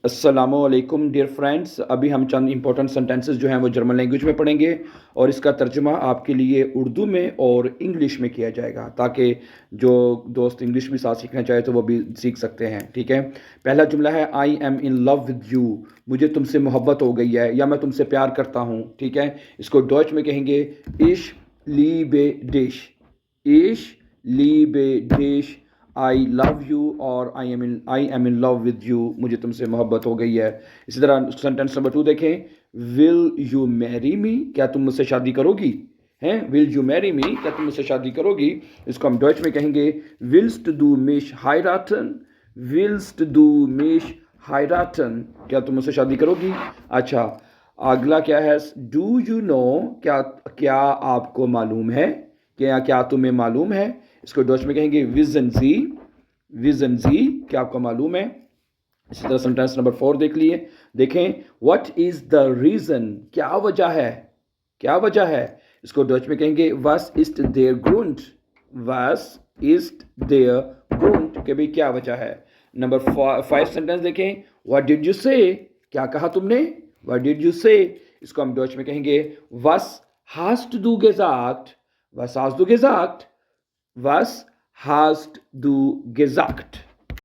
अस्सलामु अलैकुम dear friends. अभी हम चंद इंपॉर्टेंट सेंटेंसेस जो हैं वो जर्मन लैंग्वेज में पढ़ेंगे और इसका तर्जुमा आपके लिए उर्दू में और इंग्लिश में किया जाएगा ताकि जो दोस्त इंग्लिश भी साथ सीखना चाहे तो वो भी सीख सकते हैं। ठीक है, पहला जुमला है I am in love with you. मुझे तुमसे मोहब्बत हो गई है या मैं तुमसे प्यार करता हूँ। ठीक है, इसको डॉच में कहेंगे इश लीबे डिश। इश लीबे डिश, आई लव यू और I am in love with you, मुझे तुमसे मोहब्बत हो गई है। इसी तरह सेंटेंस नंबर 2 देखें, विल यू मैरी मी, क्या तुम मुझसे शादी करोगी। हैं, विल यू मैरी मी, क्या तुम मुझसे शादी करोगी। इसको हम डॉच में कहेंगे विल्स्ट दू मिश हाइराटन। विल्स्ट दू मिश हाइराटन, क्या तुम मुझसे शादी करोगी। अच्छा, अगला क्या है, डू यू नो, क्या क्या आपको मालूम है, क्या तुम्हें मालूम है। इसको डच में कहेंगे विजन जी। विजन जी, क्या आपको मालूम है। इसी तरह सेंटेंस नंबर 4 देखें, व्हाट इज द रीजन, क्या वजह है, क्या वजह है। इसको डच में कहेंगे वस इस्ट देयर ग्रुंड। वस इस्ट देयर ग्रुंड, कि भाई क्या वजह है। नंबर 5 सेंटेंस देखें, व्हाट डिड यू से, क्या कहा तुमने। व्हाट डिड यू से, इसको हम डच में कहेंगे वस हास्ट दू गेजाक्ट। वस हास्ट दू गेजाक्ट, Was hast du gesagt?